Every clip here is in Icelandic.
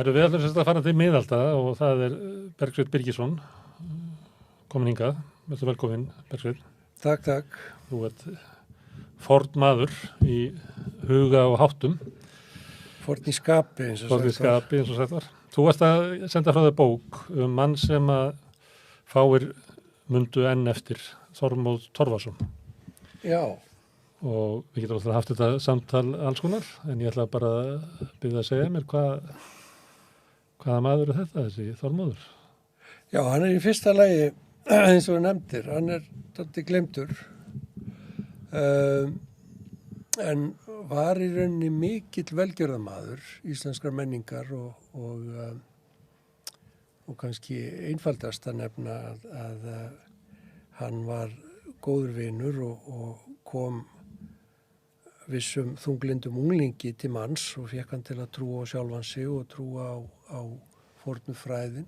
Erum við allir að fara til miðalda og það Bergsveinn Birgisson komin hingað. Vertu velkomin, Bergsveinn. Takk. Þú ert forn maður í huga og háttum. Forn í skapi, eins og sagt var. Þú varst að senda frá þér bók mann sem að fáir mundu enn eftir, Þormóð Torfason. Já. Og við getum alltaf haft þetta samtal alls konar, en ég ætla bara að byrja að segja mér hvaða maður þetta, þessi Þormóður? Já, hann í fyrsta lagi, eins og nefndir, hann dálítið gleymdur, en var í rauninni mikill velgjörðamaður íslenskrar menningar og kannski einfaldast að nefna að hann var góður vinur og kom vissum þunglindum unglingi til manns og fékk hann til að trúa á sjálfan sig og trúa á fornu fræðin.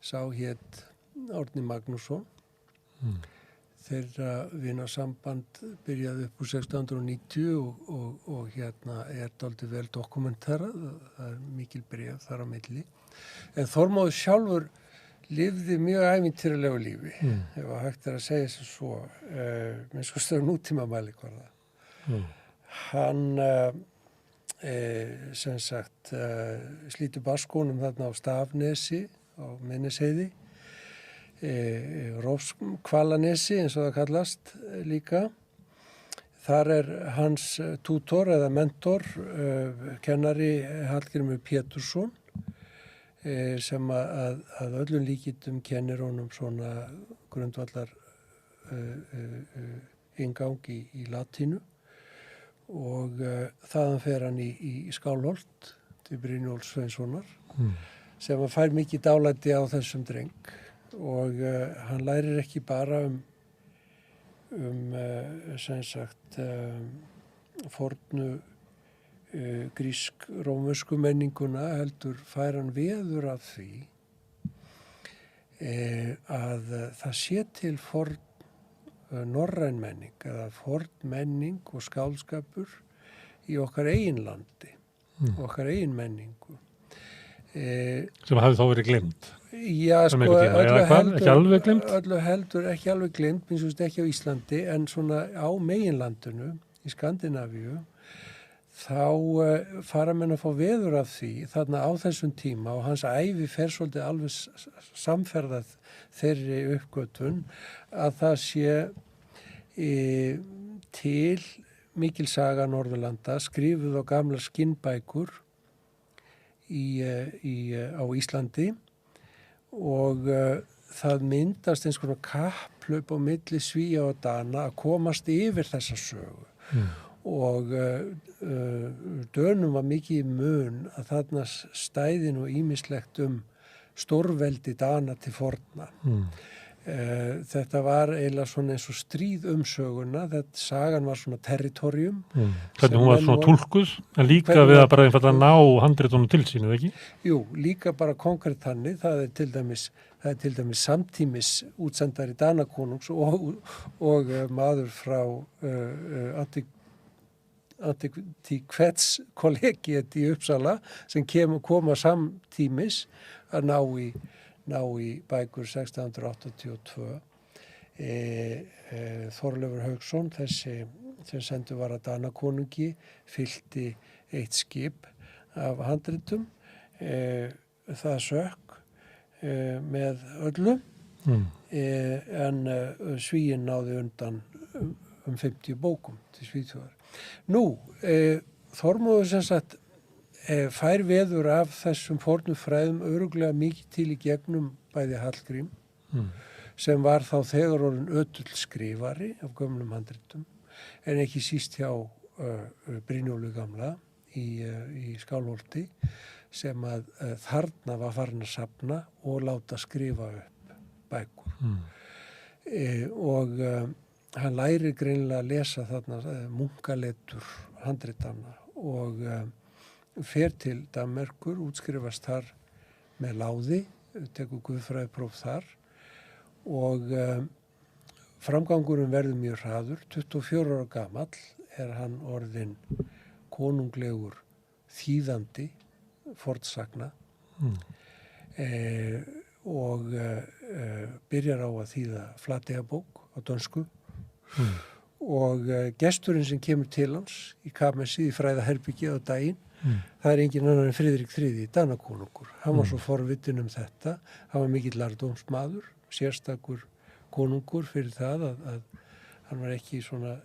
Sá hét Árni Magnússon. Þeirra vinasamband byrjaði upp úr 1690 og hérna dálítið vel dokumenterað. Það mikil bréf þar á milli. En Þormóður sjálfur lifði mjög ævintýralegu lífi, ef að hægt að segja sem svo, með sko stöðu nútíma mælikvarða. Hann sem sagt slítur barskónum þarna á Stafnesi á Miðnesheiði, Rófskvalanesi eins og það kallast líka. Þar hans tútor eða mentor, kennari Hallgrímur Pétursson, sem að öllum líkindum kennir honum svona grundvallar inngang í latínu. Og þaðan fer hann í Skálholt til Brynjólfs Sveinssonar sem að fær mikið dálæti á þessum dreng og hann lærir ekki bara sem sagt fornu grísk-rómversku menninguna heldur fær hann veður af því að það sé til forn norræn menning eða forn menning og skáldskapur í okkar eigin landi, okkar eigin menningu. Sem hafði þá verið gleymd? Já, sko, öllu heldur ekki alveg gleymd, minnst ekki á Íslandi, en svona á meginlandinu, í Skandinavíu, þá fara menn að fá veður af því þarna á þessum tíma og hans ævi fer svolítið alveg samferðað þeirri uppgötvun að það sé til mikil saga Norðurlanda skrifuð á gamlar skinnbækur á Íslandi og það myndast eins konar kapplaup á milli Svía og Dana að komast yfir þessa sögu. Og Dönum var mikið í mun að þarna stæði nú ýmislegt stórveldi Dana til forna. Þetta var eiginlega svona eins og stríð söguna, þetta sagan var svona territorium. Hvernig hún var svona túlkuð, en líka við að bara einfalda ná handritunum til sínu, ekki? Jú, líka bara konkrétt þannig, það er til dæmis samtímis útsendari Danakonungs og maður frá Antikvetskollegiet í Uppsala sem koma samtímis að ná í bækur 1682. Þorleifur Hauksson, þessi sem sendur var að Danakonungi, fyllti eitt skip af handritum. Það sökk með öllu, en Svíinn náði undan 50 bókum til Svíþjóðar. Nú, Þormóður sem sagt fær veður af þessum fornu fræðum örugglega mikið til í gegnum bæði Hallgrím, sem var þá þegar orðinn ötull skrifari af gömlum handritum, en ekki síst hjá Brynjólu gamla í Skálholti, sem að þarna var farin að safna og láta skrifa upp bækur. Og hann lærir greinilega að lesa þarna munkaletur handritana og fer til Danmerkur, útskrifast þar með láði, tekur guðfræðipróf þar og framgangurinn verður mjög hraður. 24 ára gamall hann orðinn konunglegur þýðandi fornsagna og byrjar á að þýða Flateyjarbók á dönsku og gesturinn sem kemur til hans í Kamessi í fræðaherbyggi á daginn, það er engin annar en Friðrik III, Danakonungur. Hann var svo forvitin þetta, hann var mikill lærdómsmaður, sérstakur konungur fyrir það að hann var ekki svona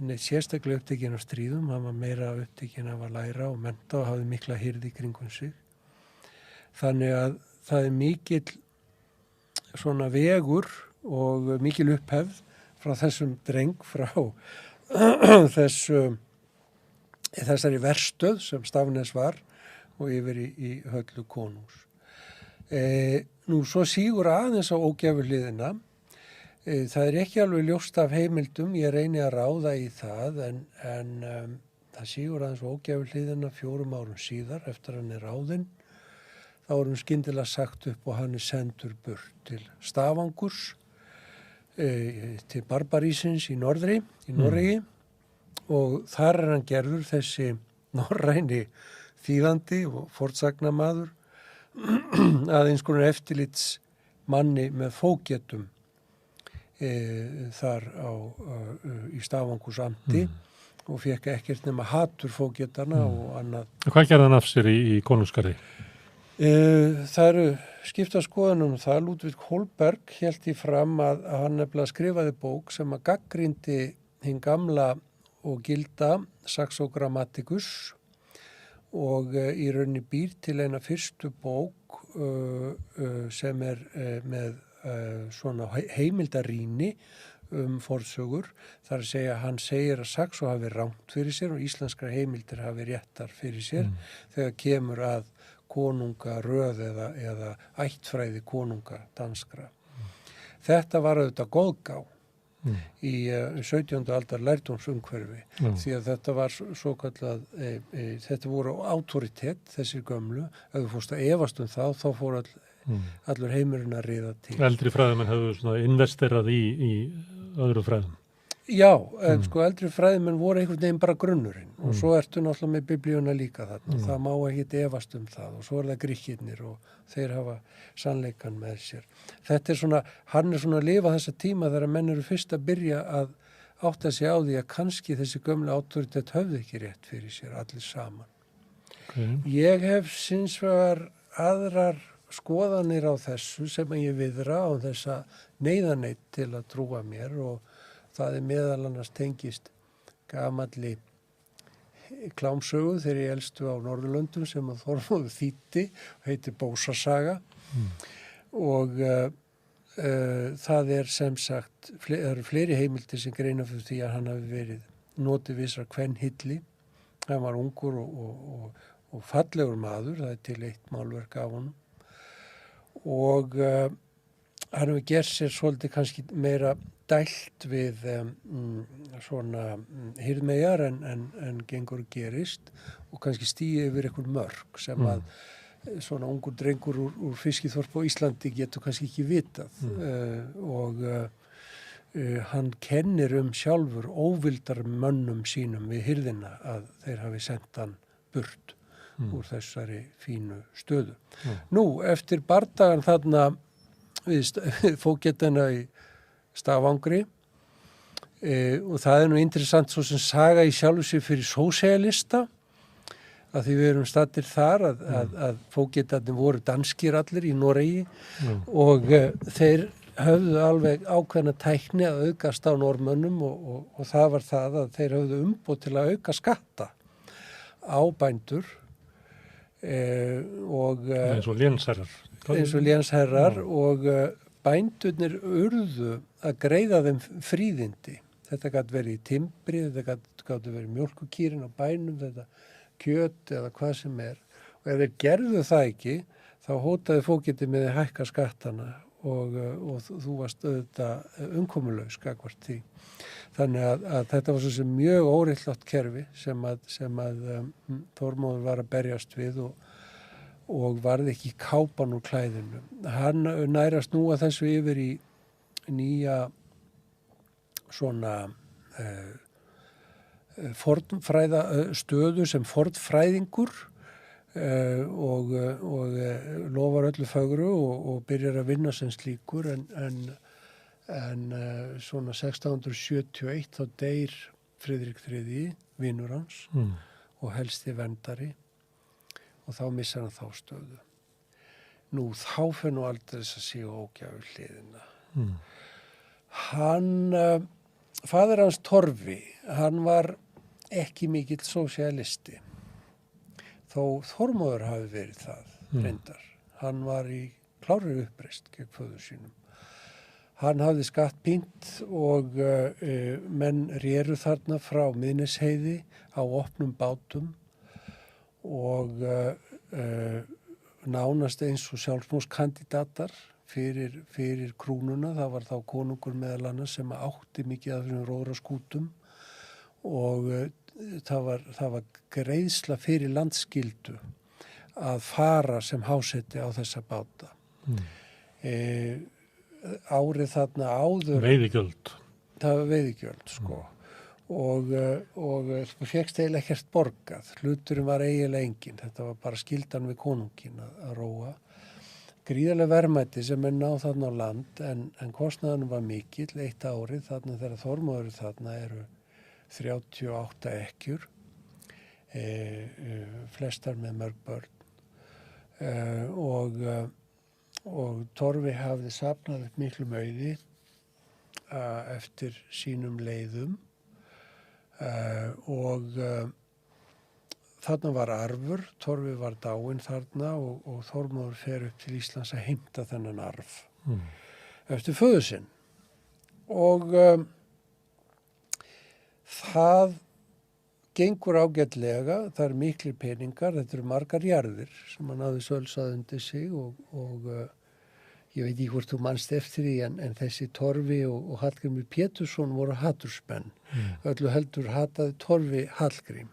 neitt sérstaklega upptekinn af stríðum, hann var meira upptekinn af að læra og mennta og hafði mikla hirði kringum sig. Þannig að það er mikill svona vegur og mikil upphefð frá þessum dreng, frá þessari verstöð sem Stafnes var og yfir í höllu konungs. Nú svo sígur aðeins á ógæfuhliðina. Það er ekki alveg ljóst af heimildum, ég reyni að ráða í það en það sígur aðeins á ógæfuhliðina 4 árum síðar eftir hann er ráðinn. Þá er hann skyndilega sagt upp og hann er sendur burt til Stafangurs, til Barbarísins í Noregi og þar er hann gerður þessi norræni þýðandi og fornsagnamaður að eins konar eftirlitsmanni með fógetum þar í Stafangurs amti og fekk ekkert nema hatur fógetarna og annað. Hvað gerði hann af sér í konungsgarði? Það eru skipta skoðunum það. Ludvig Holberg hélt í fram að hann nefnilega skrifaði bók sem að gagnrýndi hinn gamla og gilda Saxo Grammaticus og í rauninni býr til eina fyrstu bók sem er með svona heimildarýni fornsögur. Það er að segja að hann segir að Saxo hafi rangt fyrir sér og íslenskar heimildir hafi réttar fyrir sér þegar kemur að konungaröð eða ættfræði konunga danskra. Þetta var auðvitað góðgá í 17. aldar lærdómsumhverfi því að þetta var svokallað, þetta voru autoritet, þessir gömlu, ef þú fórst að efast þá fór allur heimurinn að riða til. Eldri fræðimenn hefðu svona investerað í öðru fræðum. Já, sko eldri fræðimenn voru einhvern veginn bara grunnurinn og svo ertu náttúrulega með biblíuna líka þarna og það má ekki efast það og svo er það Grikkirnir og þeir hafa sannleikan með sér. Þetta er svona, hann er svona að lifa þessa tíma þegar menn eru fyrst að byrja að átta sig á því að kannski þessi gömlu autoritet höfðu ekki rétt fyrir sér allir saman. Ég hef sinns vegar aðrar skoðanir á þessu sem ég viðra á þessa neyðaneitt til að trúa mér og það er meðal annars tengist gamalli klámsögu þegar ég elstu á Norðurlöndum sem að Þormóður þýddi og heitir Bósasaga og það er sem sagt, það eru fleiri heimildir sem greina fyrir því að hann hafi verið notið vissra kvenhylli. Hann var ungur og fallegur maður, það er til eitt málverk af honum og hann hefur gert sér svolítið kannski meira dælt við svona hirðmeyjar en gengur og gerist og kannski stíði yfir einhver mörk sem að svona ungur drengur úr fiskiþorp á Íslandi getur kannski ekki vitað og hann kennir sjálfur óvildar mönnum sínum við hirðina að þeir hafi sendt hann burt úr þessari fínu stöðu. Nú, eftir bardagan þarna við fógetana í Stafangri og það er nú interessant svo sem saga í sjálfu sig fyrir sósíalista að því við erum staddir þar að fógetarnir voru danskir allir í Noregi og þeir höfðu alveg ákveðna tækni að aukast á Norðmönnum og það var það að þeir höfðu umboð til að auka skatta á bændur og eins og lénsherrar og bændurnir urðu að greiða þeim fríðindi. Þetta gat verið í timbri, þetta gat verið mjólkukýrin á bænum, þetta kjöt eða hvað sem er. Og ef þeir gerðu það ekki, þá hótaði fógetið með að hækka skattana og þú varst auðvitað umkomulaus gagnvart því. Þannig að þetta var svo sem mjög óréttlátt kerfi sem að Þormóður var að berjast við og varði ekki kápan úr klæðinu. Hann nærast nú að þessu yfir í nýja svona fornfræða stöðu sem fornfræðingur og lofar öllu fögru og byrjar að vinna sem slíkur en svona 1671 þá deyr Friðrik III, vinur hans og helsti verndari og þá missar hann þá stöðu. Nú, þá fer nú aldrei þess að sé ógjafu hliðina. Faðir hans Torfi, hann var ekki mikill sósíalisti. Þó Þormóður hafi verið það, reyndar. Hann var í klárri uppreist gegn föður sínum. Hann hafði skattpínt og menn réru þarna frá Miðnesheiði á opnum bátum og nánast eins og sjálfsmorðskandidatar fyrir krúnuna. Það var þá konungur meðal annars sem átti mikið af þessum róðraskútum og það var greiðsla fyrir landskyldu að fara sem hásetti á þessa báta. Árið þarna áður... Veiðigjöld. Það var veiðigjöld, sko. Og fékkst eiginlega ekkert borgað. Hluturinn var eiginlega engin. Þetta var bara skyldan við konungin að róa. Gríðarlega verðmæti sem er náð þarna á land, en kostnaðurinn var mikill eitt árið. Þarna þegar Þormóður þarna eru 38 ekkjur, flestar með mörg börn og Torfi hafði safnað upp miklu auði eftir sínum leiðum og þarna var arfur, Torfi var dáinn þarna og Þormóður fer upp til Íslands að heimta þennan arf eftir föður sinn og það gengur ágætlega, það eru miklir peningar, þetta eru margar jarðir sem hann hafði sölsað undir sig og ég veit ekki hvort þú manst eftir því en þessi Torfi og Hallgrímur Pétursson voru hatursmenn. Öllu heldur hataði Torfi Hallgrím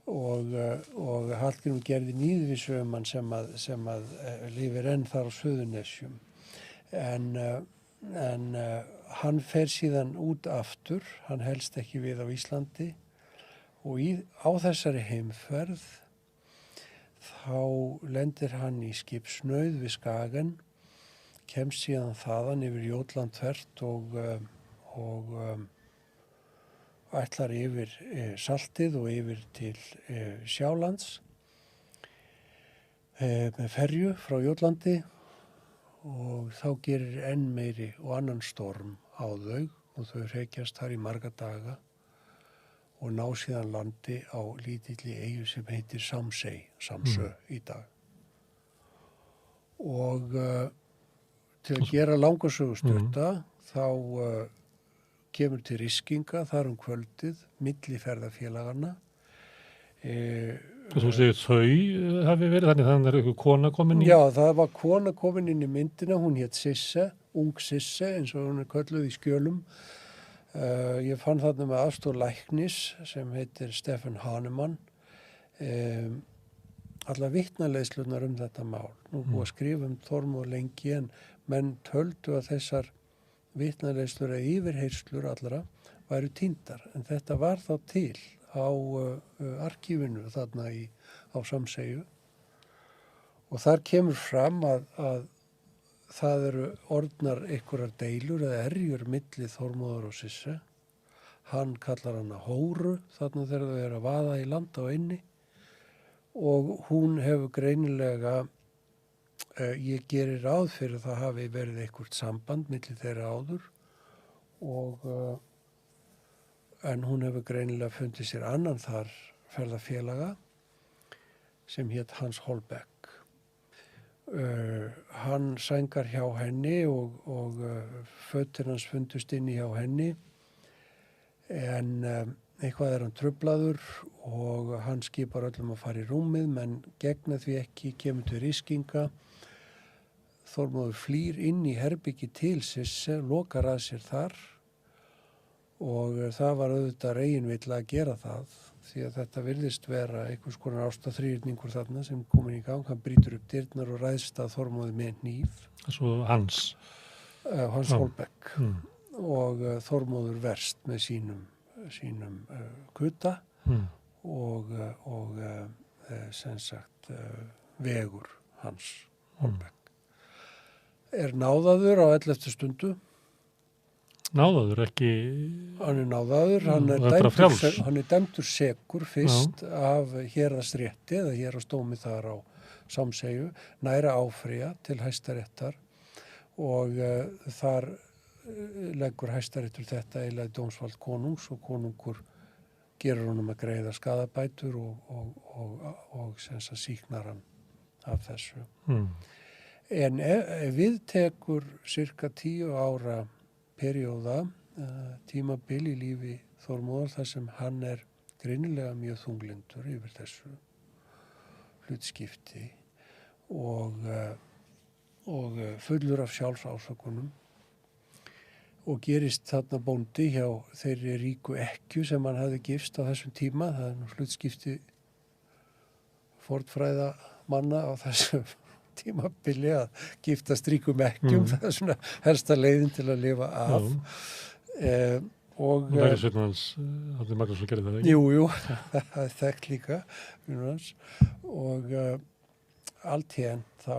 og Hallgrímur gerði níðvísumann sem að lifir enn þar á Suðurnesjum. En hann fer síðan út aftur, hann helst ekki við á Íslandi og á þessari heimferð þá lendir hann í skipsnauð við Skagen, kemst síðan þaðan yfir Jótland þvert og ætlar yfir saltið og yfir til Sjálands með ferju frá Jótlandi og þá gerir enn meiri og annan storm á þau og þau hrekjast þar í marga daga og ná síðan landi á lítilli eyju sem heitir Samsö í dag. Og til að gera langasögu stutta þá kemur til riskinga þar kvöldið milli ferðafélagana. Þú segir þau hafi verið þannig er eitthvað kona komin í? Já, það var kona komin inn í myndina, hún hét Sisse, ung Sisse eins og hún kölluð í skjölum. Ég fann þarna með aðstoð læknis sem heitir Stefán Hahnemann. Alla vitnaleiðslurnar þetta mál. Nú búið að skrifa Þormóð lengi en menn töldu að þessar vitnaleiðslur eða yfirheyrslur allra væru týndar. En þetta var þá til á arkífinu þarna á Samseyju og þar kemur fram að það eru orðnar einhverjar deilur eða erjur milli Þormóðar og Sisse. Hann kallar hana hóru þarna þegar þau eru að vaða í land á eynni og hún hefur greinilega, ég gerir ráð fyrir það hafi verið eitthvert samband milli þeirra áður en hún hefur greinilega fundið sér annan þar ferðafélaga sem hét Hans Holbeck. Hann sængar hjá henni og fötin hans fundust inni hjá henni en eitthvað hann truflaður og hann skipar öllum að fara í rúmið menn gegna því ekki, kemur til riskinga. Þormóður flýr inn í herbyggi til Sisse, lokar að sér þar og það var auðvitað reginvill að gera það því að þetta virðist vera einhvers konar ástaþrýrningur þarna sem komin í gang. Hann brýtur upp dyrnar og ræðst að Þormóði með hníf. Svo Hans Holbeck og Þormóður verst með sínum kuta og sem sagt vegur hans Holbeck. Náðaður á 11. stundu. Náðaður, ekki... Hann náðaður, hann dæmdur sekur fyrst af héraðsrétti eða héraðsdómi þar á Sámseyju, næra áfrýja til Hæstaréttar og þar leggur Hæstaréttur þetta eiginlega dómsvald konungs og konungur gerur honum að greiða skaðabætur og sem sagt sýknar hann af þessu. En við tekur cirka 10 ára perjóða, tímabil í lífi Þormóðar þar sem hann greinilega mjög þunglindur yfir þessu hlutskipti og fullur af sjálfsásökunum og gerist þarna bóndi hjá þeirri ríku ekkju sem hann hafði gifst á þessum tíma. Það nú hlutskipti fornfræða manna á þessum tímabili að giftast ríkum ekkjum, það svona helsta leiðin til að lifa af. Og lærisveinn hans, Árni Magnússon gerði það ekki? Jú, það þekkt líka. Og alltíðan þá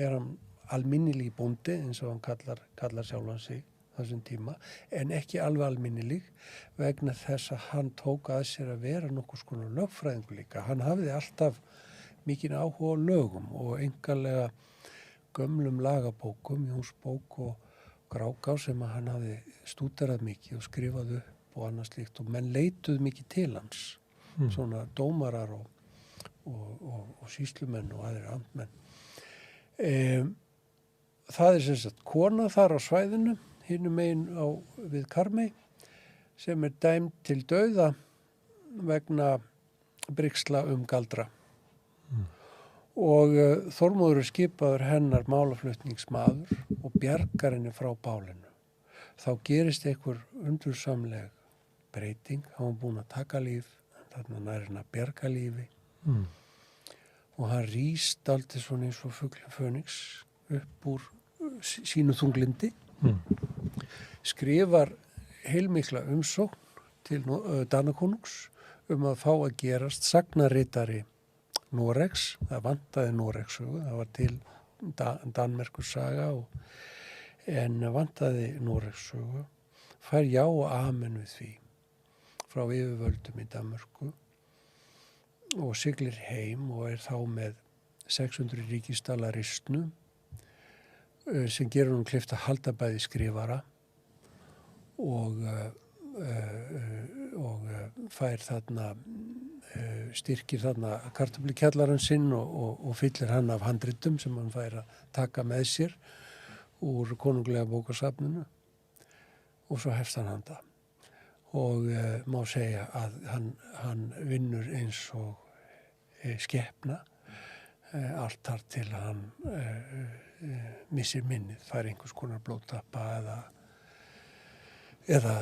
hann alminnilíg bóndi, eins og hann kallar sjálfan sig þessum tíma, en ekki alveg alminnilíg vegna þess að hann tók að sér að vera nokkuð skonar lögfræðingur líka. Hann hafði alltaf mikinn áhuga á lögum og einkanlega gömlum lagabókum, Jónsbók og Grágás sem hann hafði stúderað mikið og skrifað upp og annað slíkt og menn leituð mikið til hans, svona dómarar og sýslumenn og aðrir amtmenn. Það sem sagt kona þar á svæðinu, hinum megin við Karmey, sem dæmd til dauða vegna brigsla galdra. Og Þormóður skipaður hennar málaflutningsmaður og bjargar henni frá bálinu. Þá gerist einhver undursamleg breyting. Hann var búinn að taka líf, þarna nær hann að bjarga lífi. Og hann rís dálítið svona eins og fuglinn Fönix upp úr sínu þunglindi. Skrifar heilmikla umsókn til Danakonungs að fá að gerast sagnaritari Noregs, það vantaði Noregssögu, það var til Danmerkursaga en vantaði Noregssögu, fær já og amen við því frá yfirvöldum í Danmörku og siglir heim og þá með 600 ríkisdala ristnu sem gerur hún kleift að halda bæði skrifara og fær þarna styrkir þarna kartöflukjallarann sinn og fyllir hann af handritum sem hann fær að taka með sér úr konunglega bókasafninu og svo hefst hann handa og má segja að hann vinnur eins og skepna allt þar til að hann missir minnið, fær einhvers konar blóðtappa eða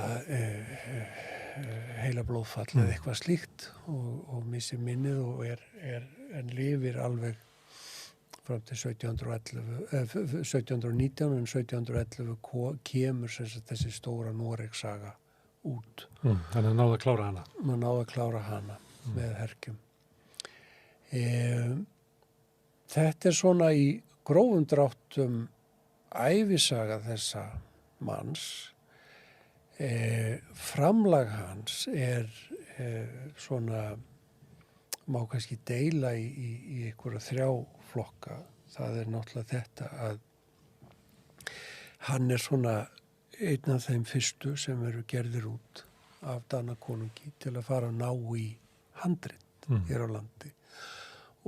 heila blóðfall eða eitthvað slíkt og missir minnið og en lifir alveg fram til 1719 en 1711 kemur þessi stóra Noregssaga út. Þannig að náða að klára hana. Man náða að klára hana með herkjum. Þetta svona í grófum dráttum ævisaga þessa manns. Framlag hans svona, má kannski deila í einhverja 3 flokka. Það náttúrulega þetta að hann svona einn af þeim fyrstu sem eru gerðir út af Danakonungi til að fara að ná í handrit hér á landi.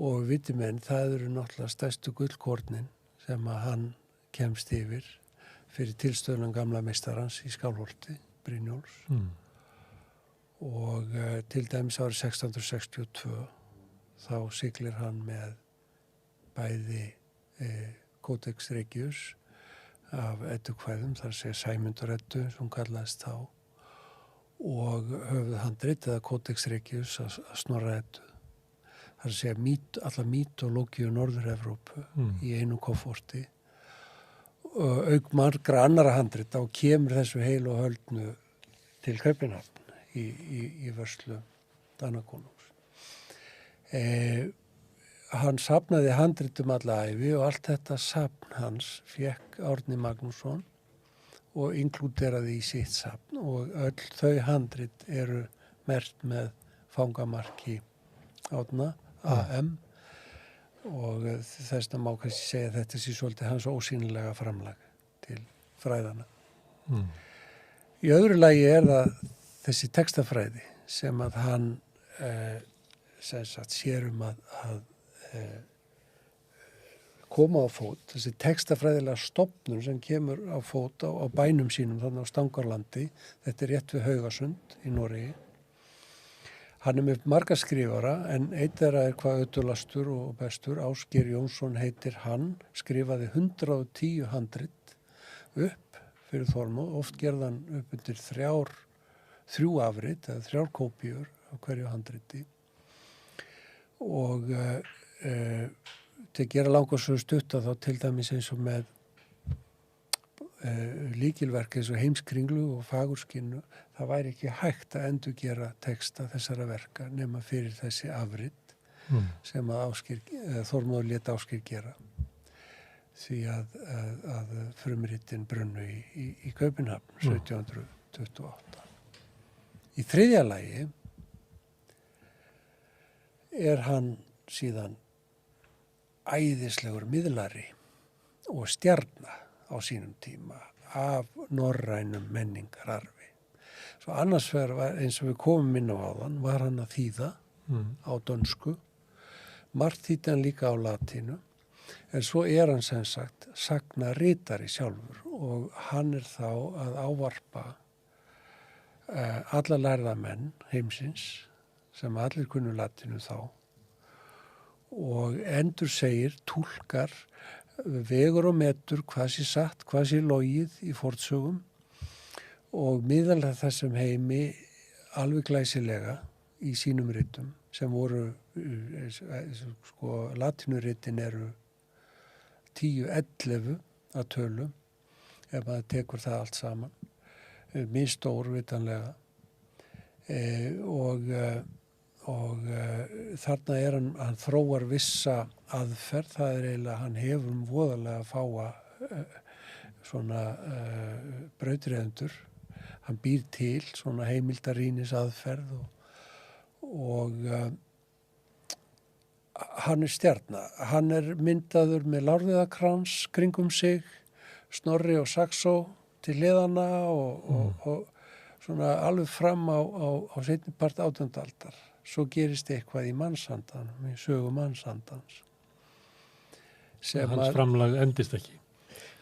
Og viti menn, það eru náttúrulega stærstu gullkornin sem að hann kemst yfir fyrir tilstöðunum gamla meistarans í Skálholti, Brynjólfs. Og til dæmis árið 1662 þá siglir hann með bæði Codex Regius af eddukvæðum, þar segja Sæmundareddu, sem kallaðist þá, og höfuðhandrit eða Codex Regius að Snorra-eddu. Það segja alla mítológíu Norður-Evrópu í einu kofforti. Auk margra annara handrit þá kemur þessu heil og höldnu til Kaupmannahafn í vörslu Danakonungs. Hann safnaði handritum alla ævi og allt þetta safn hans fékk Árni Magnússon og inklúderaði í sitt safn og öll þau handrit eru merkt með fangamarki Árna, AM, og þess vegna má kannski segja að þetta sé svolítið hans ósýnilega framlag til fræðana. Í öðru lagi það þessi textafræði sem að hann sem sagt sér að koma á fót, þessi textafræðilega stofnun sem kemur á fót á bænum sínum þannig á Stangarlandi, þetta er rétt við Haugasund í Noregi. Hann er með marga skrifara en einn þeirra er hvað ötulastur og bestur, Ásgeir Jónsson heitir hann, skrifaði 110 handrit upp fyrir Þormóð, oft gerði hann upp undir 3 afrit eða 3 kópíur af hverju handriti og til að gera langar svo stutta þá til dæmis eins og með líkilverk eins og Heimskringlu og Fagurskinnu, það væri ekki hægt að endurgera texta þessara verka nema fyrir þessi afrit sem að Þormóður lét Ásgeir gera því að frumritin brunnu í Kaupmannahöfn 1728. Í þriðja lagi er hann síðan æðislegur miðlari og stjarna á sínum tíma af norrænum menningararfi. Svo annars vegar var, eins og við komum inn á áðan, var hann að þýða á dönsku, margt þýddi hann líka á latínu, en svo er hann sem sagt sagnaritari sjálfur og hann er þá að ávarpa alla lærða menn heimsins sem allir kunnu latínu þá og endur segir, túlkar, vegur og metur hvað sé satt, hvað sé logið í fornsögum og miðalega þessum heimi alveg glæsilega í sínum ritum sem voru, sko, latínuritin eru 10-11 að tölu ef maður tekur það allt saman, minnstór vitanlega og þarna er hann þróar vissa aðferð, það er eiginlega, hann hefur voðalega fáa svona brautryðendur, hann býr til svona heimildarýnis aðferð og hann er stjarna, hann er myndaður með lárviðakrans kringum sig, Snorri og Saxó til hliðana og svona alveg fram á seinni part 18. aldar. Svo gerist eitthvað í mannsandanum, í sögu mannsandans. Hans framlag endist ekki.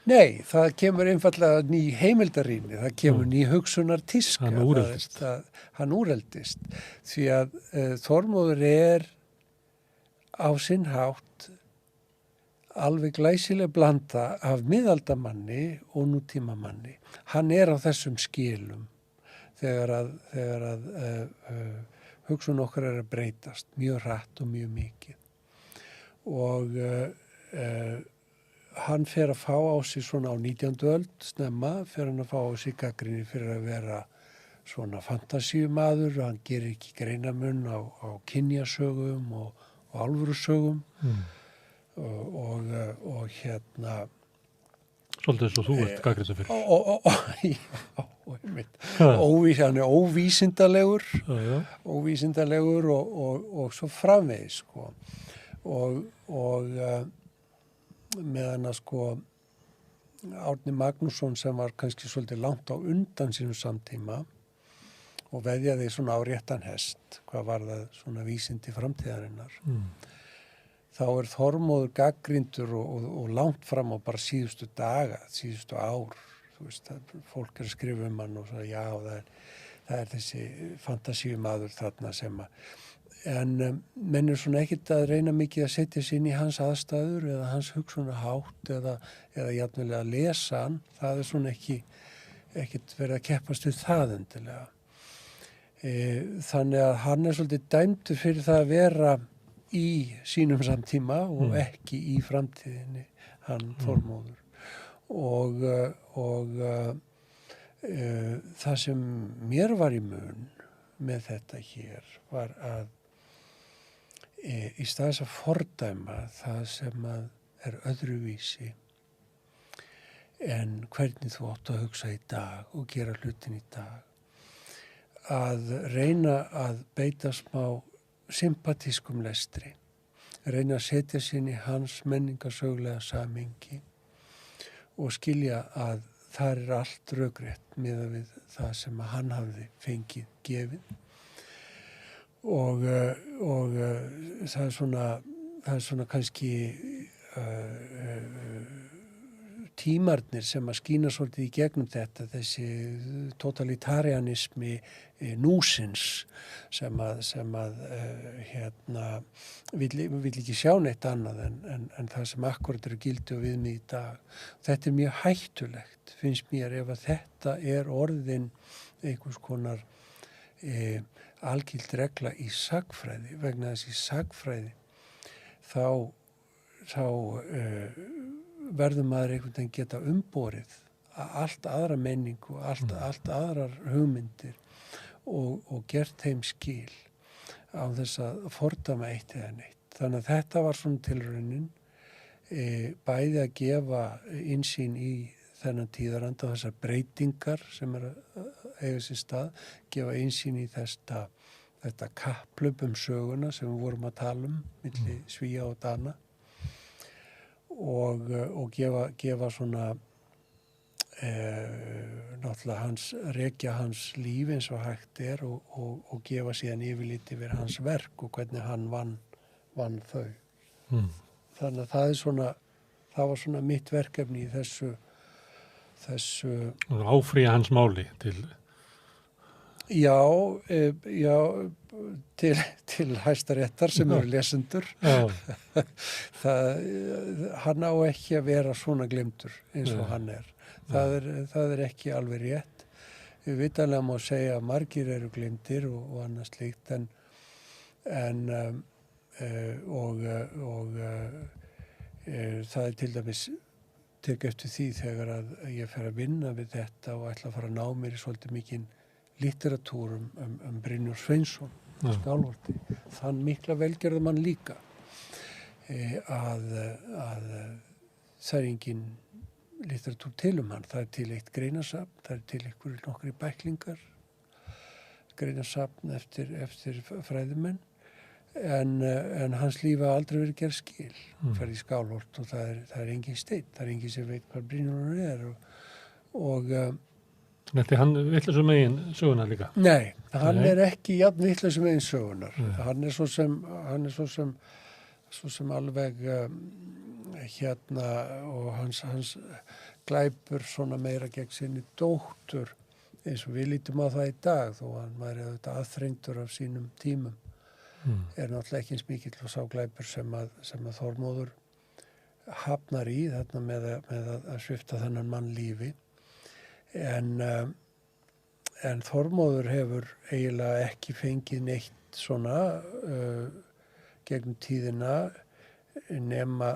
Nei, það kemur einfallega ný heimildarýni, það kemur ný hugsunartíska. Hann úreldist. Hann úreldist, því að Þormóður er á sinn hátt alveg glæsileg blanda af miðaldamanni og nútímamanni. Hann er á þessum skilum þegar að hugsun okkar er að breytast mjög hratt og mjög mikið og hann fer að fá á sig svona á 19. öld snemma, fer hann að fá á sig gagnrýni fyrir að vera svona fantasíumaður, hann gerir ekki greinamun á kynjasögum og alvörusögum og hérna svolítið svo þú ert gagnrýndur fyrir. Hann er óvísindalegur og svo framvegis sko. og meðan að sko Árni Magnússon sem var kannski svolítið langt á undan sínum samtíma og veðjaði svona á réttan hest, hvað var það svona vísindi framtíðarinnar. Þá er Þormóður gagnrýndur og langt fram á bara síðustu daga, síðustu ár. Þú veist, fólk er að skrifa hann og svo, já, það er þessi fantasíumaður þarna sem að, en menn er svona ekkert að reyna mikið að setja sig inn í hans aðstæður eða hans hugsunarhátt eða jafnvel að lesa hann, það er svona ekkert verið að keppast við það endilega. Þannig að hann er svolítið dæmdur fyrir það að vera í sínum samtíma og ekki í framtíðinni, hann Þormóður. Og það sem mér var í mun með þetta hér var að í stað þess að fordæma það sem að er öðruvísi en hvernig þú átt að hugsa í dag og gera hlutin í dag, að reyna að beita smá sympatískum lestri, reyna að setja sín í hans menningarsögulega samhengi og skilja að þar er allt rökrétt miðað við það sem að hann hafði fengið gefið og það er svona kannski tímarnir sem að skína svolítið í gegnum þetta, þessi totalitarianismi núsins sem að vill ekki sjá neitt annað en það sem akkurat eru gildi og viðmið í dag. Þetta er mjög hættulegt, finnst mér, ef að þetta er orðin einhvers konar algild regla í sagfræði, vegna þess í sagfræði þá verður maður einhvern veginn geta umborið allt aðra menningu, allt aðrar hugmyndir og gert þeim skil á þess að fordæma eitt eða neitt. Þannig að þetta var svona tilraunin, bæði að gefa innsýn í þennan tíðaranda og þessar breytingar sem er að eiga sér stað, gefa innsýn í þetta kapphlaup söguna sem við vorum að tala milli Svía og Dana og gefa svona náttúrulega rekja hans líf eins og hægt er og gefa síðan yfirlit yfir hans verk og hvernig hann vann þau. Þannig að það var svona mitt verkefni í þessu áfrýja hans máli til til Hæstaréttar sem eru lesendur. Hann á ekki að vera svona gleymdur eins og hann er. Það er ekki alveg rétt. Við vitanlega má segja að margir eru gleymdir og annað slíkt það er til dæmis tekið eftir því þegar að ég fer að vinna við þetta og ætla að fara að ná mér í svolítið mikinn litteratúr Brynjólf Sveinsson í Skálholti. Þann mikla velgerðumann líka að það er engin litteratúr til hann. Það er til eitt greinasafn, það er til nokkri bæklingar, greinasafn eftir fræðimenn, en hans lífi hafa aldrei verið gerð skil. Ferð í Skálholt og það er engin steinn, það er engin sem veit hvað Brynjólfur er og Þetta hann vitlausum megin söguna líka? Nei, hann er ekki jafn vitlausum megin sögunar. Hann er svo sem alveg og hans glæpur svona meira gegn sinni dóttur eins og við lítum á það í dag þó hann væri auðvitað aðþrengdur af sínum tímum. Er náttúrulega ekki eins mikill og sá glæpur sem að Þormóður hafnar í þarna með að svipta þennan mann lífi. En Þormóður hefur eiginlega ekki fengið neitt svona gegnum tíðina nema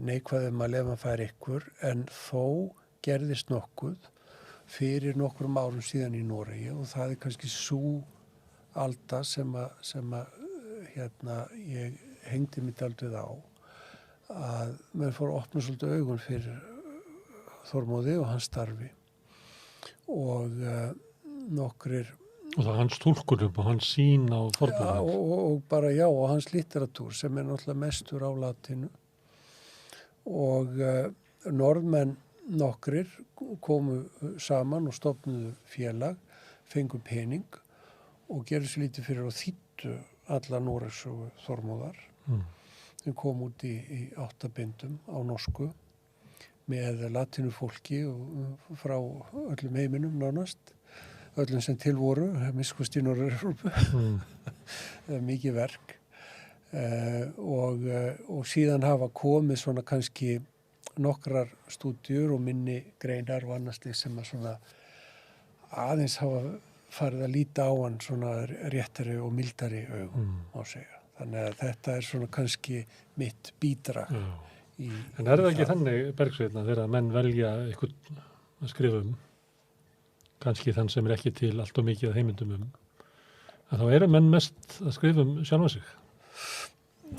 neikvæðum að lefa fær ykkur, en þó gerðist nokkuð fyrir nokkrum árum síðan í Noregi og það er kannski sú alda sem ég hengdi mig dálítið á að maður fór að opna svolítið augun fyrir Þormóði og hans starfi og nokkrir og það hans túlkunum og hans sýn á fornleifar og bara og hans litteratúr sem er náttúrulega mestur á latinu og norðmenn nokkrir komu saman og stofnuðu félag, fengu pening og gerðu sér lítið fyrir og þýddu alla Noregsögu Þormóðar sem kom út í 8 bindum á norsku með latinu fólki og frá öllum heiminum nánast, öllum sem til voru, miskust í Norður-Evrópu, mikið verk og síðan hafa komið svona kannski nokkrar stúdíur og minni greinar og annars sem að svona aðeins hafa farið að líta á hann svona réttari og mildari augum, má segja. Þannig að þetta er svona kannski mitt bídrag. En er það ekki þannig, Bergsveinn, þegar menn velja eitthvað að skrifa kannski þann sem er ekki til allt og mikið að heimildum að þá eru menn mest að skrifa sjálfa sig?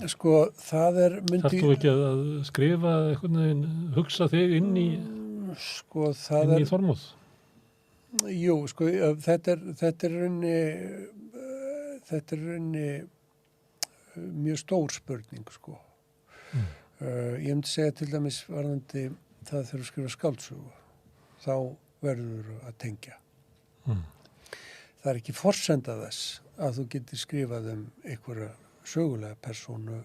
Sko, það Þarft þú ekki að skrifa einhvern veginn, hugsa þig inn í Sko, það inn í Þormóð? Jú, sko, þetta er raunni mjög stór spurning, sko. Ég myndi segja til dæmis varðandi það þegar þú skrifa skáldsögu, þá verður að tengja. Það er ekki forsenda þess að þú getur skrifað einhverja sögulega persónu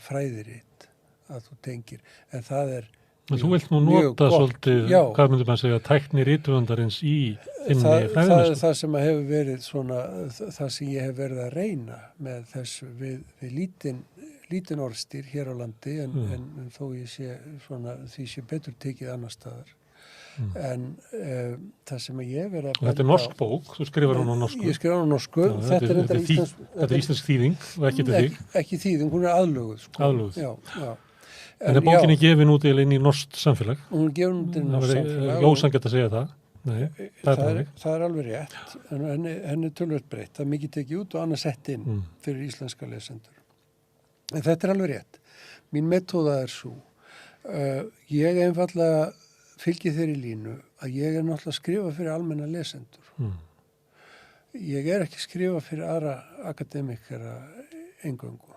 fræðiritt að þú tengir, en það er En þú vilt nú nota svolítið, hvað myndir maður segja, tækni rithöfundarins í þinni fræðimennsku? Það er það sem hefur verið svona, það sem ég hef verið að reyna með þessu við lítinn orðstýr hér á landi, en þó ég sé svona, því sé betur tekið annar staðar. En það sem ég hef verið að benda á... Þetta er norsk bók, þú skrifar hún á norsku. Ég skrifar hún á norsku. Þetta er íslensk þýðing og ekki til þig. Ekki þýðing, hún er aðlöguð. Sko. Aðlöguð. Já. En er bókinni gefin út inn í norskt samfélag? Hún er gefin út inn í norskt samfélag. Það er ósanngjarnt að segja það. Nei, það er alveg rétt. Henni er tölvöld breytt. Það er mikið tekið út og annað sett inn fyrir íslenska lesendur. En þetta er alveg rétt. Mín metóða er svo. Ég einfallega fylgi þeirri línu að ég er náttúrulega að skrifa fyrir almenna lesendur. Ég er ekki að skrifa fyrir aðra akademikara eingöngu.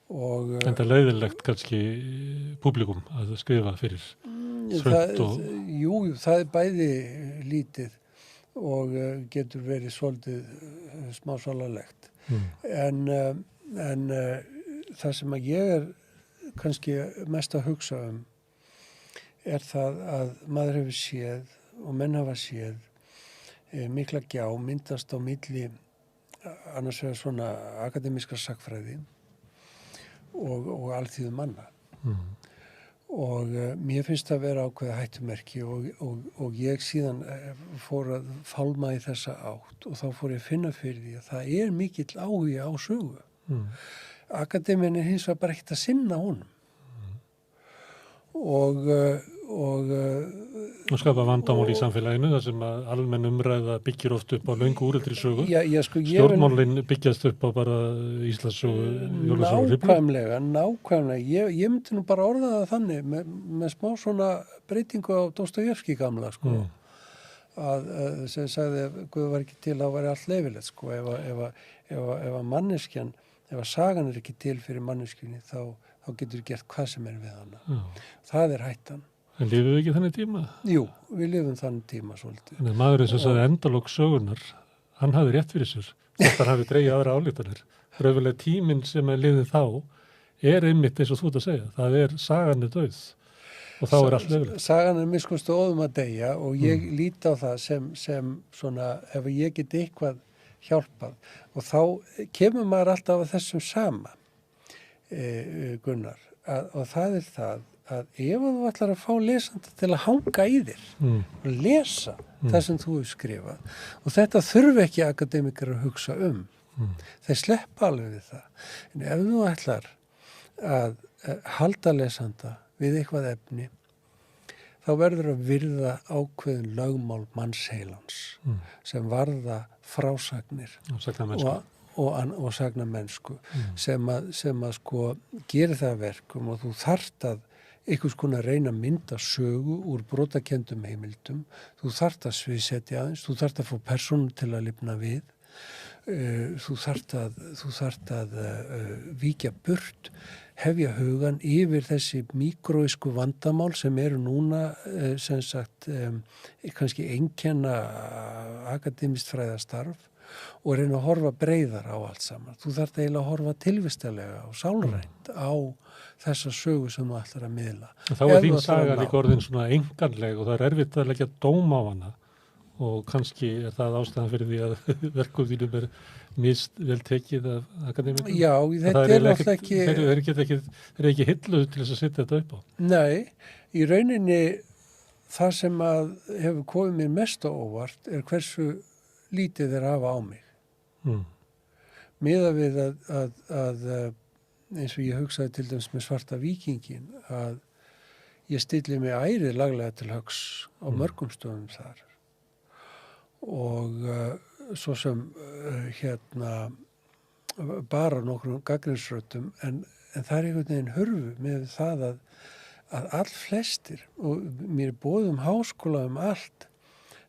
En það leiðilegt kannski públikum að skrifa fyrir þröngt og... Jú, það er bæði lítið og getur verið svolítið smásalarlegt. En það sem að ég er kannski mest að hugsa er það að maður hefur séð og menn hafa séð mikla gjá myndast á milli annars vegar svona akademíska sagnfræði og alþýðu manna. Og mér finnst það að vera ákveða hættumerki og ég síðan fór að fálma í þessa átt og þá fór ég að finna fyrir því að það er mikill áhugi á sögu. Akademían er hins vegar bara ekkert að sinna honum. Og skapa vandamál í samfélaginu þar sem að almenn umræða byggir oft upp á löngu úreldri sögu. Stjórnmálin byggjast upp á bara Íslandssögu, jólasögu. Nákvæmlega. Ég myndi nú bara orða það þannig með smá svona breytingu á Dostojevski gamla, sko. Sem sagði að Guð var ekki til, þá var allt leyfilegt, sko. Ef manneskjan, ef sagan er ekki til fyrir manneskjunni, þá getur gert hvað sem er við hana. Það er hættan. En lifum við ekki þannig tíma? Jú, við lifum þannig tíma svolítið. En maðurinn sem sagði endalok sögunar, hann hafði rétt fyrir sér. Þetta hafi dreigið aðra álítanir. Rauðulega tíminn sem er liðið þá er einmitt eins og þú ert að segja. Það er sagan er dauð og þá er allt lefilegt. Sagan er miskunst óðum að deyja og ég líti á það sem svona, ef ég get eitthvað hjálpað og þá kemur maður alltaf að þessum sama. Gunnar, og það er það að ef þú ætlar að fá lesanda til að hanga í þér og lesa það sem þú hefur skrifað og þetta þurfi ekki akademikar að hugsa þeir sleppa alveg við það en ef þú ætlar að halda lesanda við eitthvað efni þá verður að virða ákveðin lögmál mannsheilans sem varða frásagnir og sagnamennsku sem að sko gerir það verkum og þú þarft að einhvers konar reyna að mynda sögu úr brotakendum heimildum, þú þarft að sviðsetja aðeins, þú þarft að fá persónu til að lifna við, þú þarft að víkja burt, hefja hugan yfir þessi míkróísku vandamál sem eru núna sem sagt kannski einkenna akademist fræðastarf og reyna að horfa breiðar á allt saman. Þú þarft eiginlega að horfa tilvistarlega og sálrænt á þessa sögu sem þú ætlar að miðla. Þá er þín saga líka orðin svona enganleg og það er erfitt að leggja dóm á hana og kannski er það ástæðan fyrir því að verkum þínum er mist vel tekið af akademikum. Já, þetta er alltaf ekki... Þeir eru ekki hilluð til þess að setja þetta upp á. Nei, í rauninni það sem að hefur komið mér mest á óvart er hversu lítið þeir hafa á mig. Miðað við að eins og ég hugsaði til dæmis með Svarta víkingin að ég stilli mig ærið laglega til höggs á mörgum stöðum þar og svo sem bara nokkrum gagnrýnisröddum en það er einhvern veginn hurfu með það að all flestir, og mér er boðið háskóla allt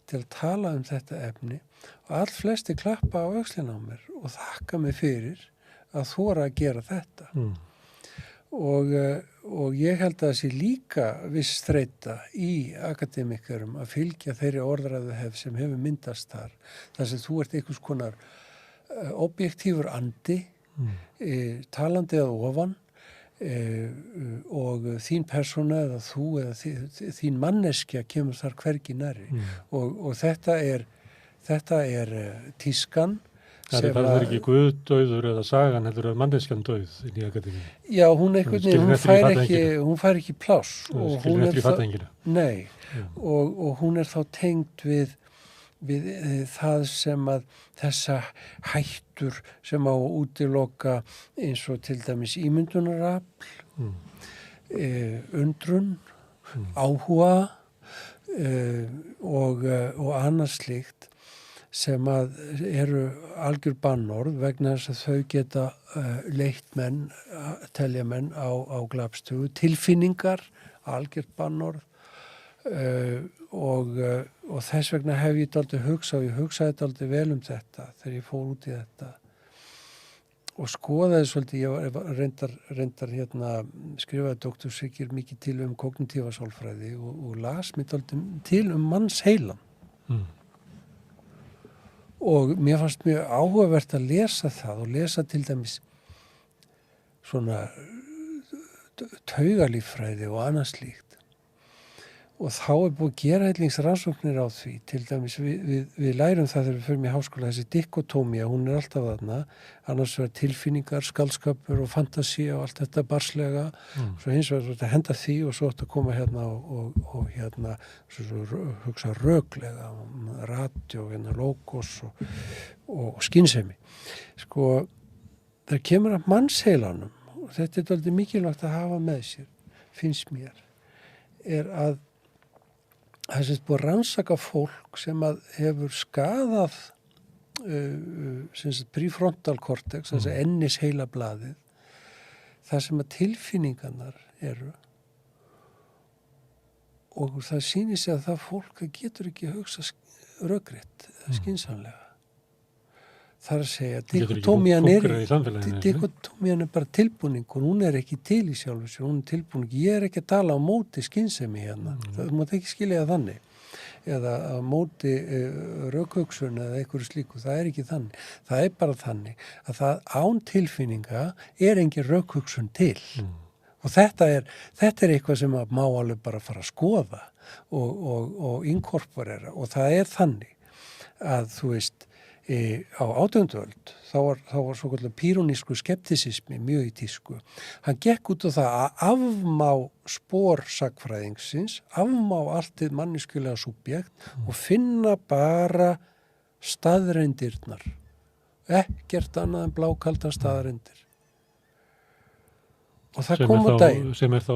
til að tala þetta efni, og all flestir klappa á öxlina á mér og þakka mig fyrir að þora að gera þetta. Og ég held að það sé líka viss streita í akademikurum að fylgja þeirri orðræðu sem hefur myndast þar. Þar sem þú ert einhvers konar objektífur andi, talandi að ofan, og þín persóna eða þú eða þín manneskja kemur þar hvergi nærri. Og þetta er tískan. Það er ekki Guð dauður eða sagan heldur að manneskjan dauð inn í akademíu. Já, hún fær ekki pláss. Skilur eftir í fatahenginu. Nei, og hún er þá tengd við það sem að þessa hættur sem á að útiloka eins og til dæmis ímyndunarafl, undrun, áhuga og annað slíkt sem að eru algjör bannorð vegna þess að þau geta leitt menn, telja menn á glapstugu, tilfinningar, algjört bannorð. Og þess vegna hef ég hugsaði dálítið vel þetta þegar ég fór út í þetta og skoðaði svolítið, ég reyndar skrifaði doktorsritgerð mikið til kognitíva sálfræði og las mér dálítið til mannsheilann. Og mér fannst mjög áhugavert að lesa það og lesa til dæmis svona taugalíffræði og annað slíkt. Og þá er búið að gera hellingsrannsóknir á því, til dæmis við lærum það þegar við förum í háskóla, þessi dikotómía, hún er alltaf þarna, annars vegar tilfinningar, skaldskapur og fantasía og allt þetta barslega, svo hins vegar þetta henda því og svo þetta koma og svo hugsa röklega, radio, logos og skynsemi. Sko, það kemur að mannsheilanum, og þetta er dálítið mikilvægt að hafa með sér, finnst mér, er að það er búið að rannsaka fólk sem að hefur skaðað prefrontal cortex, þess að ennis heila blaðið, það sem að tilfinningarnar eru. Og það sýnir sig að það fólk getur ekki að hugsa rökrétt, skynsamlega. Það er að segja, dikotómían er bara tilbúning og hún er ekki til í sjálfu sér, hún er tilbúning. Ég er ekki að tala á móti skynsemi hérna, það mátt ekki skilja það þannig, eða á móti rökhugsun eða einhverju slíku, það er ekki þannig. Það er bara þannig að það án tilfinninga er engin rökhugsun til. Og þetta er eitthvað sem má alveg bara fara að skoða og inkorporera, og það er þannig að þú veist, á 18. öld, þá var svo kallar pýrónísku skeptisismi mjög í tísku. Hann gekk út á það að afmá spor sagnfræðingsins, afmá allt hið manneskjulega subjekt og finna bara staðreyndirnar. Ekkert annað en blákalda staðreyndir. Og það kom á daginn. Sem er þá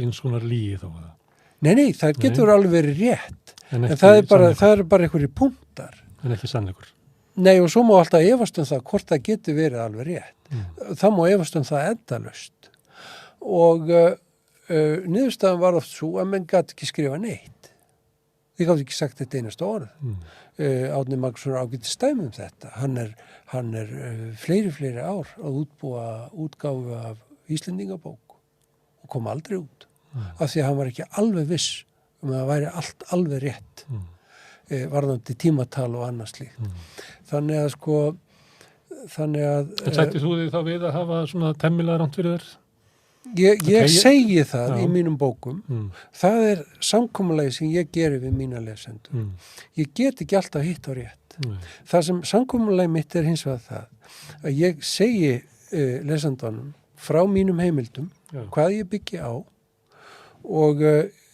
eins konar lygi þá? Nei, það getur alveg verið rétt. En það er bara einhverjir punktar. En ekki sannleikur. Nei, og svo má alltaf efast það hvort það getur verið alveg rétt. Það má efast það endalaust. Og niðurstaðan var oft svo að menn gat ekki skrifa neitt. Ég gátt ekki sagt þetta einasta orð. Árni Magnússon ágætis dæmi þetta. Hann er fleiri ár að útbúa útgáfu af Íslendingabók og kom aldrei út. Af því að hann var ekki alveg viss að það væri allt alveg rétt. Varðandi tímatal og annað slíkt. Þannig að En sætti þú þig þá við að hafa svona temmilega rangt fyrir þér? Ég segi það í mínum bókum. Það er samkomulagi sem ég geri við mína lesendur. Ég get ekki alltaf hitt á rétt. Það sem samkomulagi mitt er hins vegar það að ég segi lesendunum frá mínum heimildum hvað ég byggi á og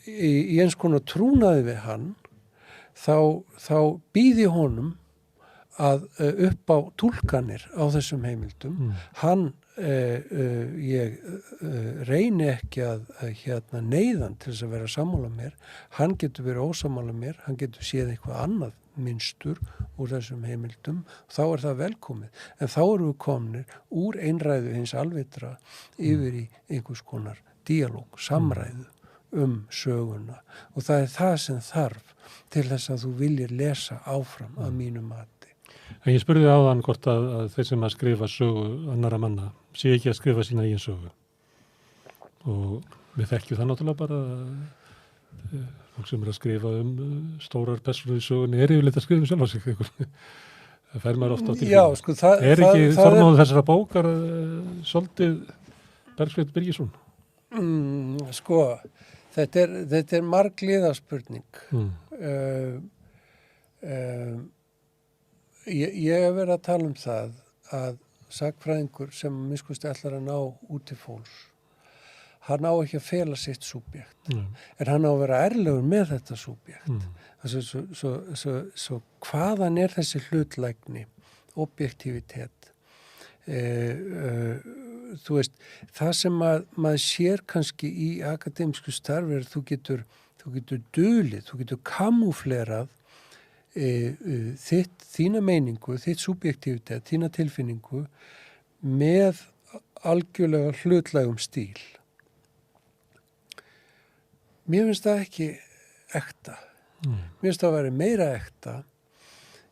í eins konar trúnaði við hann þá býði honum að upp á túlkanir á þessum heimildum. Hann ég reyni ekki að hérna neyðan til þess að vera sammála mér. Hann getur verið ósammála mér, hann getur séð eitthvað annað mynstur úr þessum heimildum, þá það velkomið. En þá erum við komnir úr einræðu hins alvitra yfir í einhvers konar díalóg, samræðu söguna. Og það það sem þarf til þess að þú viljir lesa áfram að mínu mati. En ég spurði áðan hvort að þeir sem að skrifa sögu annara manna sé ekki að skrifa sína eigin sögu. Og við þekkjum það náttúrulega bara fólk sem að skrifa stórar persónur í sögunni yfirleitt að skrifa sjálf á sig. Það fær maður ofta á til. Já, sko, ekki þormáðu þessara bókar svolítið Bergsveinn Birgisson? Sko, þetta margliða spurning. Ég hef verið að tala það að sagnfræðingur sem miskusti ætlar að ná út til fólks, hann á ekki að fela sitt súbjekt, en hann á að vera ærlegur með þetta súbjekt. Svo hvaðan þessi hlutlægni, objektivitet? Þú veist, það sem maður sér kannski í akademísku starfi þú getur dulið, þú getur kamúflerað þína meiningu, þitt subjektivitet, þína tilfinningu með algjörlega hlutlægum stíl. Mér finnst það ekki ekta. Mér finnst það að vera meira ekta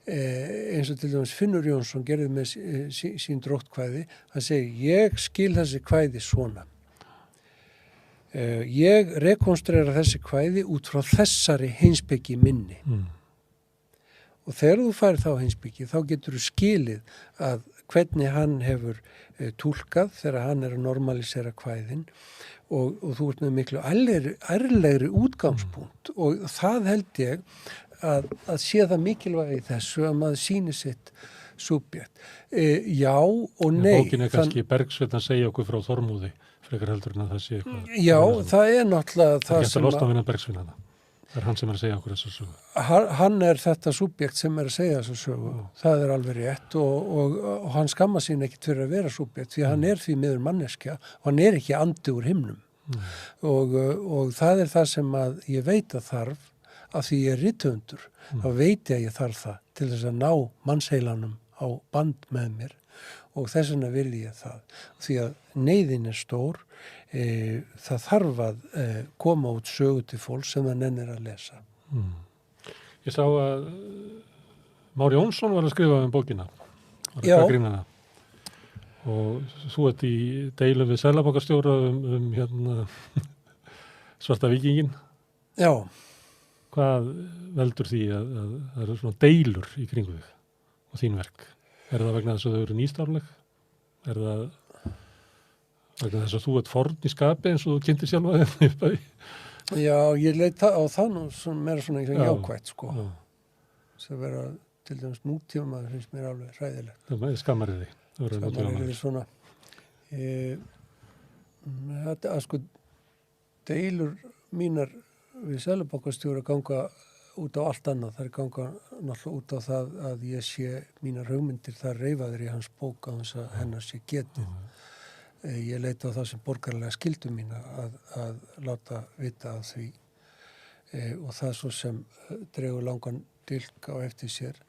eins og til dæmis Finnur Jónsson gerði með sín dróttkvæði. Hann segir, ég skil þessi kvæði svona. Ég rekonstruera þessi kvæði út frá þessari heimspeki minni. Og þegar þú færir þá heimspeki, þá getur þú skilið að hvernig hann hefur túlkað þegar hann að normalisera kvæðin og þú ert með miklu ærlegri útgangspunkt og það held ég að sé það mikilvægi þessu að maður sýni sitt subjekt. Já og nei. Bókin kannski Bergsveinn að segja okkur frá Þormóði frekar heldur en að það sé eitthvað. Já, það náttúrulega það sem Það er ekki að losna að vinna Bergsveinn. Það er hann sem að segja okkur þessa sögu. Hann þetta subjekt sem að segja þessa sögu. Það alveg rétt og hann skammar sín ekkit fyrir að vera subjekt því hann því miður manneskja og hann ekki andi úr himnum. Og það það sem að ég veit að þarf af því ég rithöfundur. Þá veit ég að ég þarf það til þess að ná mannsheilanum á band með mér og þess vegna vil ég það. Því að neyðin stór, það þarf að koma út sögu til fólk sem það nennir að lesa. Ég sá að Már Jónsson var að skrifa bókina, var að gagnrýna hana. Og þú ert í deilum við seðlabankastjóra hérna Svarta víkinginn. Já. Hvað veldur því að það eru svona deilur í kringu þig og þín verk? Það vegna þess að þau eru nýstárleg? Það vegna þess að þú ert forn í skapi eins og þú kynntir sjálfa þig upp? Já, ég leit á það nú meira svona jákvætt, sko. Það vera til dæmis nútíma, það finnst mér alveg hræðilegt. Það er skammarið þig. Skammarið þig svona. Þetta, sko, deilur mínar við seðlabankastjóra ganga út á allt annað. Það ganga náttúrulega út á það að ég sé mínar hugmyndir þar reifaður í hans bók á þess að hennar sé getið. Ég leita á það sem borgarlega skyldu mína að láta vita af því og það svo sem dregur langan dilk á eftir sér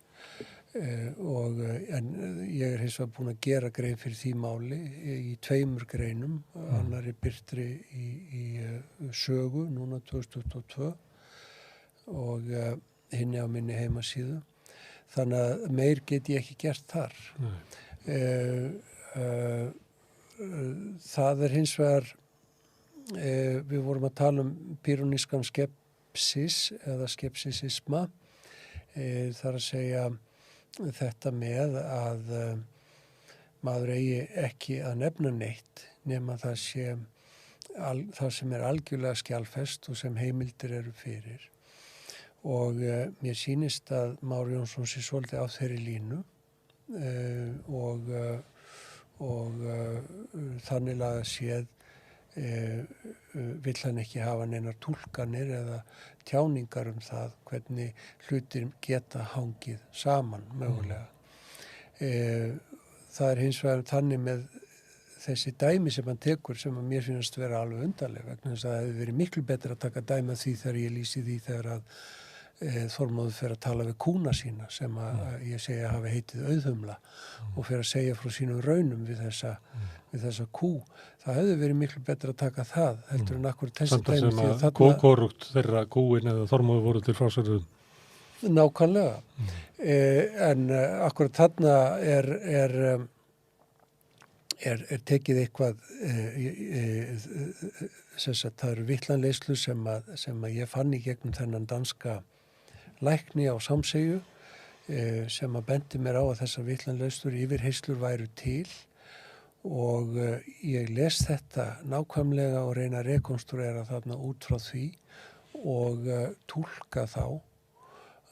en ég hins vegar búin að gera grein fyrir því máli í 2 greinum, annarri birtri í sögu núna 2022 og hinni á minni heimasíðu. Þannig að meir get ég ekki gert þar. Það hins vegar, við vorum að tala pýronískan skepsis eða skepsisisma, þar að segja þetta með að maður eigi ekki að nefna neitt nema það sem algjörlega skjalfest og sem heimildir eru fyrir. Og mér sýnist að Már Jónsson sé svolítið á þeirri línu og þannig lagað séð vill hann ekki hafa neinar túlkanir eða tjáningar það hvernig hlutir geta hangið saman mögulega. Það hins vegar þannig með þessi dæmi sem hann tekur sem að mér finnast vera alveg undarleg vegna þess að það hefði verið miklu betra að taka dæmi af því þegar ég lýsi því þegar að Þormóður fer að tala við kúna sína sem að ég segja hafi heitið auðhumla og fer að segja frá sínum raunum við þessa kú. Það hefði verið miklu betra að taka það heldur en akkur þessi dæmi því að þarna hvorugt þeirra kúin eða Þormóður voru til frásögum. Nákvæmlega. En akkur þarna er tekið eitthvað sem sagt það eru vitlanleiðslur sem að ég fann í gegnum þennan danska lækni á Samseyju sem að bendi mér á að þessar vitlanleiðslur yfirheyslur væru til og ég les þetta nákvæmlega og reyna að rekonstruera þarna út frá því og túlka þá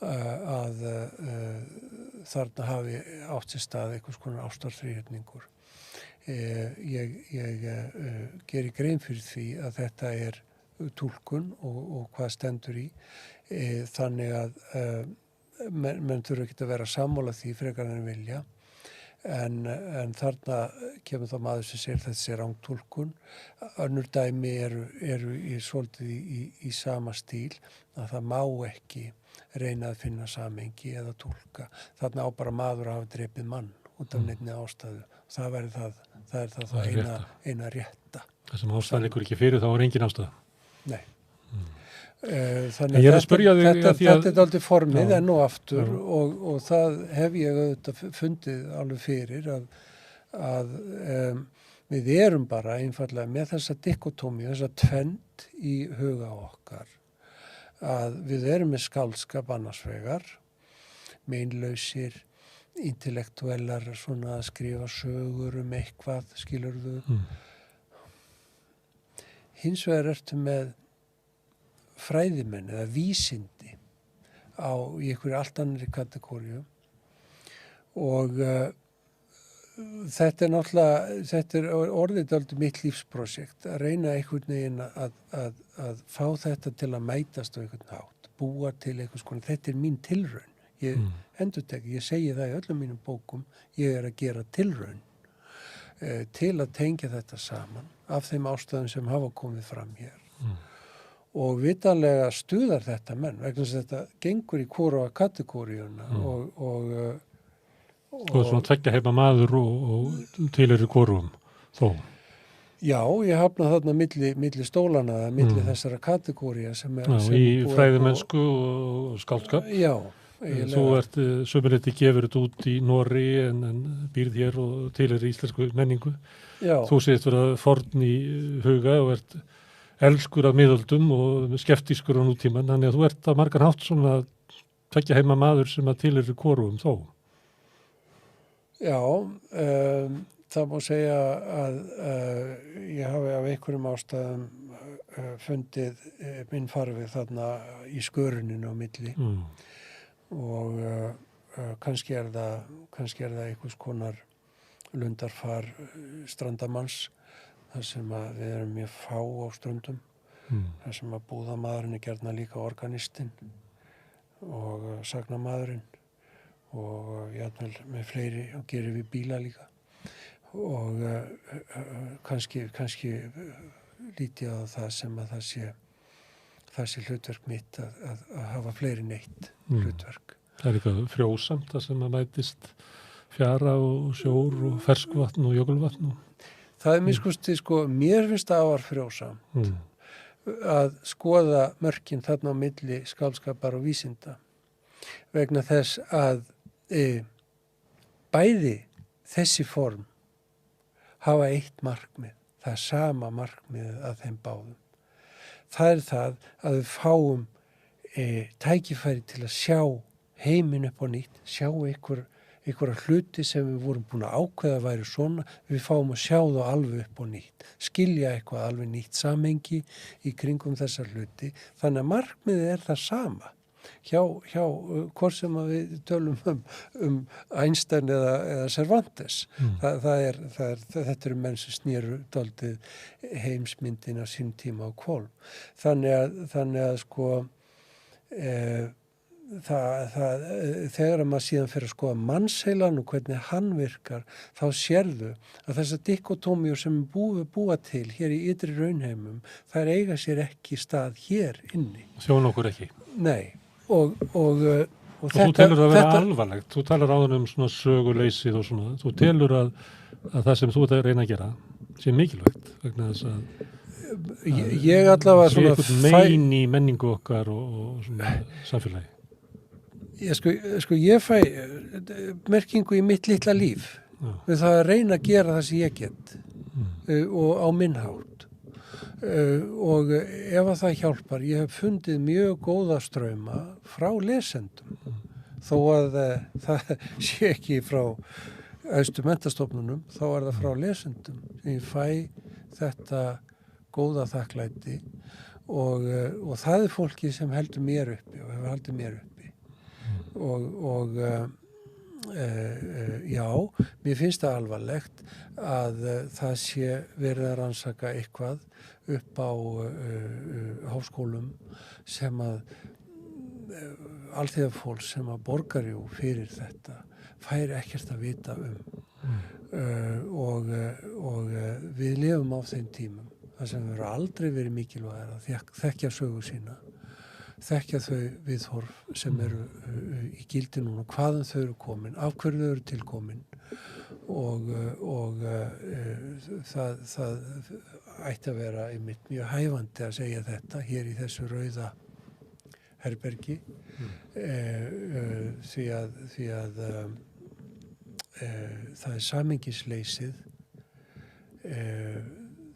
að þarna hafi átt sér stað einhvers konar ástarþríhyrningur. Ég geri grein fyrir því að þetta er túlkun og hvað stendur í þannig að menn þurfa ekki að vera sammála því frekar en vilja en þarna kemur þá maður sem segir þessi rangtúlkun. Önnur dæmi eru svolítið í sama stíl að það má ekki reyna að finna samhengi eða túlka. Þarna á bara maður að hafa drepið mann út af neinni ástæðu. Það er það eina rétta. Það sem ástæðan liggur ekki fyrir þá er engin ástæða. Nei. Þannig að þetta er aldrei formið enn og aftur og það hef ég auðvitað fundið alveg fyrir að við erum bara einfallega með þessa dikotómi, þessa tvend í huga okkar að við erum með skáldskap annars vegar, meinlausir, intellektuellar svona að skrifa sögur eitthvað, skilurðu. Hins vegar ertu með fræðimenn eða vísindi í einhverju allt annari kategóriu og þetta er orðið dálítið mitt lífsprojekt að reyna einhvern veginn að fá þetta til að mætast á einhvern hátt, búa til einhvers konar, þetta er mín tilraun. Ég endurteki, ég segi það í öllum mínum bókum, ég er að gera tilraun til að tengja þetta saman af þeim ástæðum sem hafa komið fram hér. Og vitanlega stuðar þetta menn, vegna þess að þetta gengur í hvoru kategóriuna og svona tveggja heima maður og tilheyrir hvorum þó. Já, ég hafna þarna milli stólana, milli þessara kategória sem í fræðimennsku og skáldskap. Já. Þú ert sömurleiti gefur þetta út í Norri en býrð hér og tilheyrir íslensku menningu. Já. Þú segist vera forn í huga og ert elskur af miðöldum og skeptískur á nútíman, þannig að þú ert á margan hátt svona tveggja heima maður sem að tilheyrir hvorum þó. Já, það má segja að ég hafi af einhverjum ástæðum fundið minn farveg þarna í sköruninu á milli og kannski er það einhvers konar lundarfar strandamanns þar sem að við erum mjög fá á ströndum, þar sem að búðamaðurinn er gjarnan líka organistinn og sagnamaðurinn og jafnvel með fleiri og gerir við bíla líka og kannski lítið á það sem að það sé hlutverk mitt að hafa fleiri neitt hlutverk. Það er eitthvað frjósamt það sem að mætist fjara og sjór og ferskvatn og jökulvatn og það er miskusti, mér finnst það afar frjósamt að skoða mörkin þarna á milli skáldskapar og vísinda vegna þess að bæði þessi form hafa eitt markmið, það er sama markmið að þeim báðum. Það er það að við fáum tækifæri til að sjá heiminn upp á nýtt, sjá einhverja hluti sem við vorum búin að ákveða að væri svona, við fáum að sjá þá alveg upp á nýtt, skilja eitthvað alveg nýtt samhengi í kringum þessar hluti, þannig að markmiðið er það sama. Hjá hvort sem að við tölum Einstein eða Cervantes. Þetta eru menn sem snéru dálítið heimsmyndin á sín tíma á hvolf. Þannig að þegar maður síðan fyrir að skoða mannsheilan og hvernig hann virkar, þá sérðu að þessar dikotómíur sem búa til hér í ytri raunheimum, þær eiga sér ekki stað hér inni. Þjón okkur ekki. Nei, og Og þú telur það að vera alvarlegt. Þú talar áður svona söguleysið og svona. Þú telur að það sem þú ert að reyna að gera sé mikilvægt vegna þess að ég allavega sé eitthvað megin í menningu okkar og svona samfélagi. Ég fæ merkingu í mitt litla líf við það að reyna að gera það sem ég get og á minn hátt og ef að það hjálpar, ég hef fundið mjög góða strauma frá lesendum þó að það sé ekki frá æðstu menntastofnunum, þá er það frá lesendum sem ég fæ þetta góða þakklæti og það er fólki sem heldur mér uppi og hefur haldið mér uppi og já, mér finnst það alvarlegt að það sé verið að rannsaka eitthvað upp á háskólum sem að alþýðafólk sem að borgar jú fyrir þetta fær ekkert að vita og við lifum á þeim tímum þar sem við erum aldrei verið mikilvægir að þekkja sögu sína, þekkja þau viðhorf sem eru í gildi núna, hvaðan þau eru komin, af hverju þau eru tilkomin og það ætti að vera einmitt mjög hæfandi að segja þetta hér í þessu rauða herbergi því að það er samhengisleysið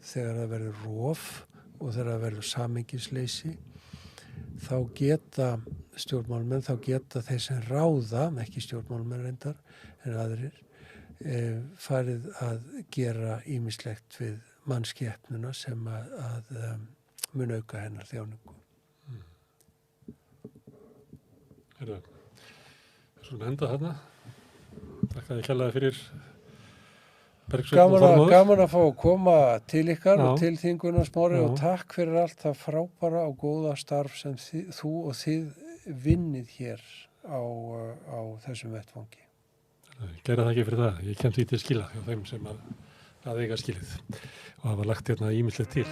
þegar það verður rof og þegar það verður samhengisleysi þá geta stjórnmálamenn, þá geta þeir sem ráða, ekki stjórnmálamenn reyndar en aðrir, farið að gera ýmislegt við mannskepnuna sem að mun auka hennar þjáningu. Herðu, svona enda þarna. Takk að þið kjallaði fyrir Bergsveinn og Þormóður. Gaman að fá að koma til ykkar og til þinguna Smári og takk fyrir allt það frábæra og góða starf sem þú og þið vinnið hér á þessum vettvangi. Gera það ekki fyrir það. Ég kem því til skila hjá þeim sem að eiga skilið og hafa lagt hérna ýmislegt til.